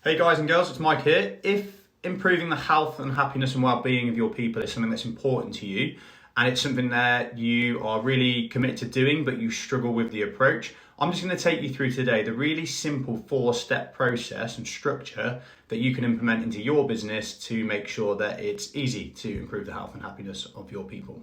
Hey guys and girls, it's Mike here. If improving the health and happiness and well-being of your people is something that's important to you, and it's something that you are really committed to doing, but you struggle with the approach, I'm just going to take you through today the really simple 4-step process and structure that you can implement into your business to make sure that it's easy to improve the health and happiness of your people.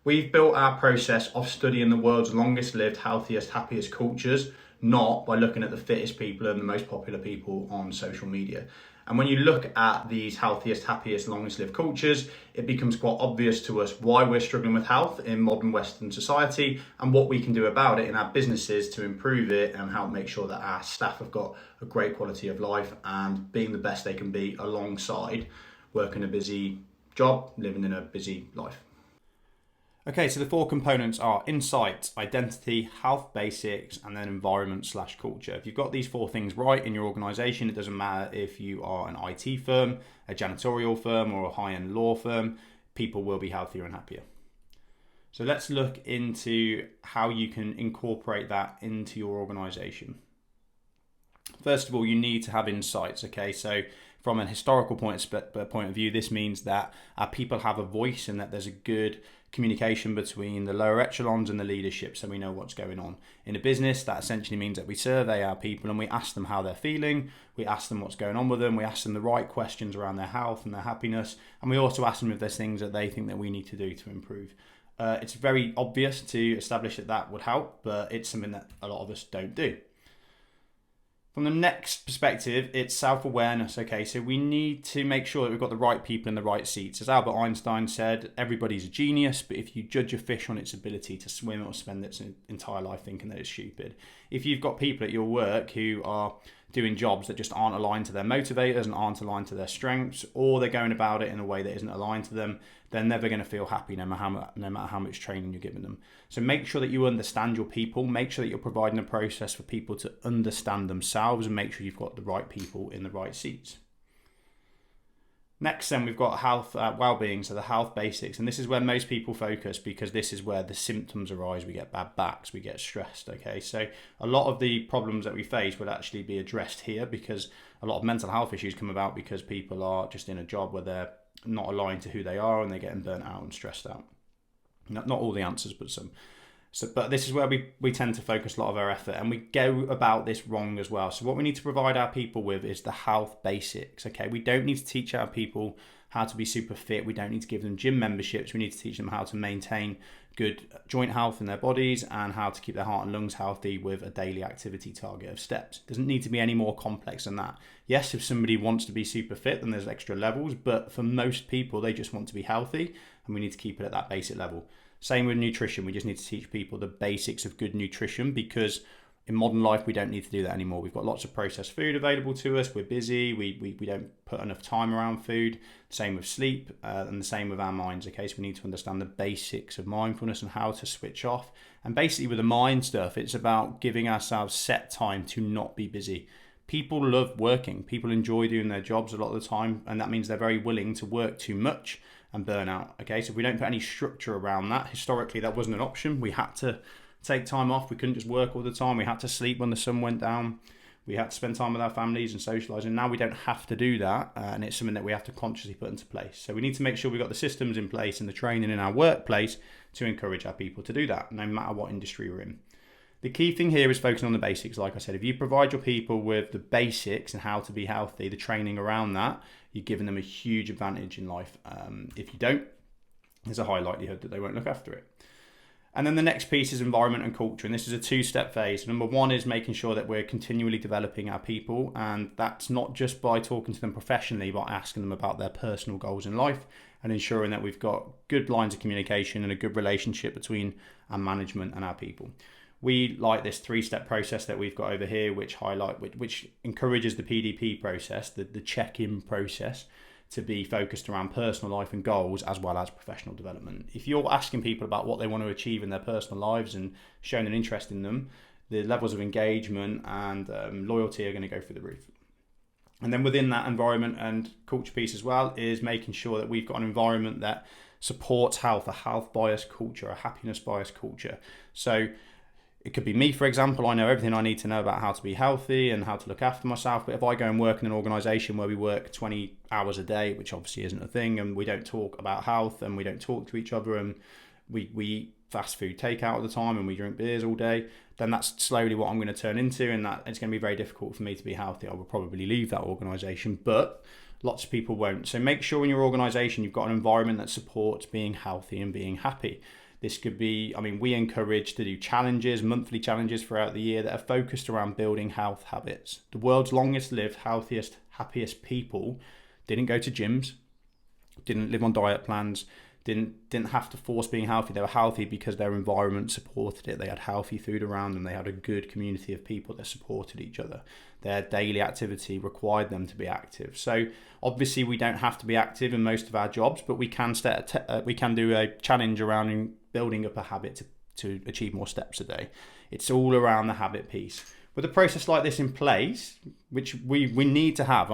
We've built our process of studying the world's longest lived, healthiest, happiest cultures, not by looking at the fittest people and the most popular people on social media. And when you look at these healthiest, happiest, longest lived cultures, it becomes quite obvious to us why we're struggling with health in modern Western society and what we can do about it in our businesses to improve it and help make sure that our staff have got a great quality of life and being the best they can be alongside working a busy job, living in a busy life. Okay, so the 4 components are insight, identity, health basics, and then environment/culture. If you've got these 4 things right in your organization, it doesn't matter if you are an IT firm, a janitorial firm, or a high-end law firm, people will be healthier and happier. So let's look into how you can incorporate that into your organization. First of all, you need to have insights, okay? So from a historical point of view, this means that our people have a voice and that there's a good communication between the lower echelons and the leadership, so we know what's going on. In a business, that essentially means that we survey our people and we ask them how they're feeling, we ask them what's going on with them, we ask them the right questions around their health and their happiness, and we also ask them if there's things that they think that we need to do to improve. It's very obvious to establish that would help, but it's something that a lot of us don't do. From the next perspective, it's self-awareness. Okay, so we need to make sure that we've got the right people in the right seats. As Albert Einstein said, everybody's a genius, but if you judge a fish on its ability to swim or spend its entire life thinking that it's stupid. If you've got people at your work who are doing jobs that just aren't aligned to their motivators and aren't aligned to their strengths, or they're going about it in a way that isn't aligned to them, they're never going to feel happy no matter how much training you're giving them. So make sure that you understand your people, make sure that you're providing a process for people to understand themselves, and make sure you've got the right people in the right seats. Next, then, we've got health, well-being, so the health basics. And this is where most people focus because this is where the symptoms arise. We get bad backs, we get stressed, okay? So a lot of the problems that we face would actually be addressed here because a lot of mental health issues come about because people are just in a job where they're not aligned to who they are and they're getting burnt out and stressed out. Not all the answers, but some. But this is where we tend to focus a lot of our effort, and we go about this wrong as well. So what we need to provide our people with is the health basics, okay? We don't need to teach our people how to be super fit. We don't need to give them gym memberships. We need to teach them how to maintain good joint health in their bodies and how to keep their heart and lungs healthy with a daily activity target of steps. It doesn't need to be any more complex than that. Yes, if somebody wants to be super fit, then there's extra levels, but for most people, they just want to be healthy, and we need to keep it at that basic level. Same with nutrition. We just need to teach people the basics of good nutrition because in modern life, we don't need to do that anymore. We've got lots of processed food available to us. We're busy. We don't put enough time around food. Same with sleep and the same with our minds. Okay, so we need to understand the basics of mindfulness and how to switch off. And basically with the mind stuff, it's about giving ourselves set time to not be busy. People love working. People enjoy doing their jobs a lot of the time, and that means they're very willing to work too much and burn out. Okay, so if we don't put any structure around that, historically that wasn't an option. We had to take time off. We couldn't just work all the time. We had to sleep when the sun went down. We had to spend time with our families and socialise. And now we don't have to do that, and it's something that we have to consciously put into place. So we need to make sure we've got the systems in place and the training in our workplace to encourage our people to do that, no matter what industry we're in. The key thing here is focusing on the basics. Like I said, if you provide your people with the basics and how to be healthy, the training around that, you're giving them a huge advantage in life. If you don't, there's a high likelihood that they won't look after it. And then the next piece is environment and culture. And this is a 2-step phase. Number 1 is making sure that we're continually developing our people. And that's not just by talking to them professionally, but asking them about their personal goals in life and ensuring that we've got good lines of communication and a good relationship between our management and our people. We like this 3-step process that we've got over here, which encourages the PDP process, the check-in process, to be focused around personal life and goals as well as professional development. If you're asking people about what they want to achieve in their personal lives and showing an interest in them, the levels of engagement and loyalty are going to go through the roof. And then within that environment and culture piece as well is making sure that we've got an environment that supports health, a health bias culture, a happiness bias culture. So It could be me, for example. I know everything I need to know about how to be healthy and how to look after myself. But if I go and work in an organisation where we work 20 hours a day, which obviously isn't a thing, and we don't talk about health and we don't talk to each other, and we eat fast food takeout all the time and we drink beers all day, then that's slowly what I'm going to turn into, and that it's going to be very difficult for me to be healthy. I will probably leave that organisation, but lots of people won't. So make sure in your organisation you've got an environment that supports being healthy and being happy. This could be, we encourage to do challenges, monthly challenges throughout the year that are focused around building health habits. The world's longest lived, healthiest, happiest people didn't go to gyms, didn't live on diet plans, didn't have to force being healthy. They were healthy because their environment supported it. They had healthy food around them. They had a good community of people that supported each other. Their daily activity required them to be active. So obviously we don't have to be active in most of our jobs, but we can do a challenge around building up a habit to achieve more steps a day. It's all around the habit piece. With a process like this in place, which we need to have,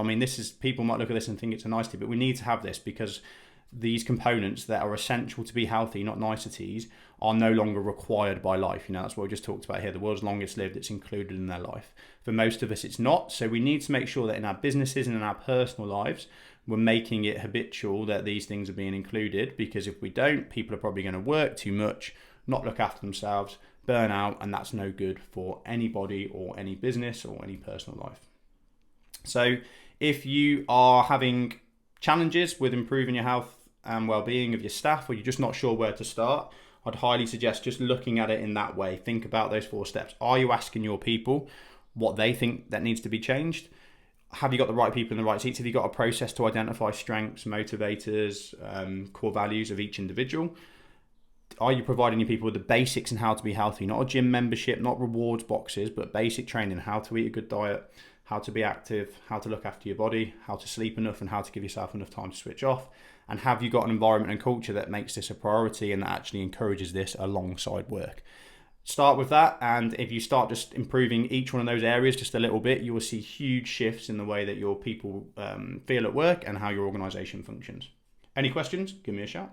people might look at this and think it's a nicety, but we need to have this because these components that are essential to be healthy, not niceties, are no longer required by life. That's what we just talked about here. The world's longest lived, it's included in their life. For most of us, it's not. So we need to make sure that in our businesses and in our personal lives, we're making it habitual that these things are being included, because if we don't, people are probably going to work too much, not look after themselves, burn out, and that's no good for anybody or any business or any personal life. So if you are having challenges with improving your health and well-being of your staff, or you're just not sure where to start, I'd highly suggest just looking at it in that way. Think about those 4 steps. Are you asking your people what they think that needs to be changed? Have you got the right people in the right seats? Have you got a process to identify strengths, motivators, core values of each individual? Are you providing your people with the basics in how to be healthy? Not a gym membership, not rewards boxes, but basic training, how to eat a good diet, how to be active, how to look after your body, how to sleep enough, and how to give yourself enough time to switch off. And have you got an environment and culture that makes this a priority and that actually encourages this alongside work? Start with that, and if you start just improving each one of those areas just a little bit, you will see huge shifts in the way that your people feel at work and how your organisation functions. Any questions? Give me a shout.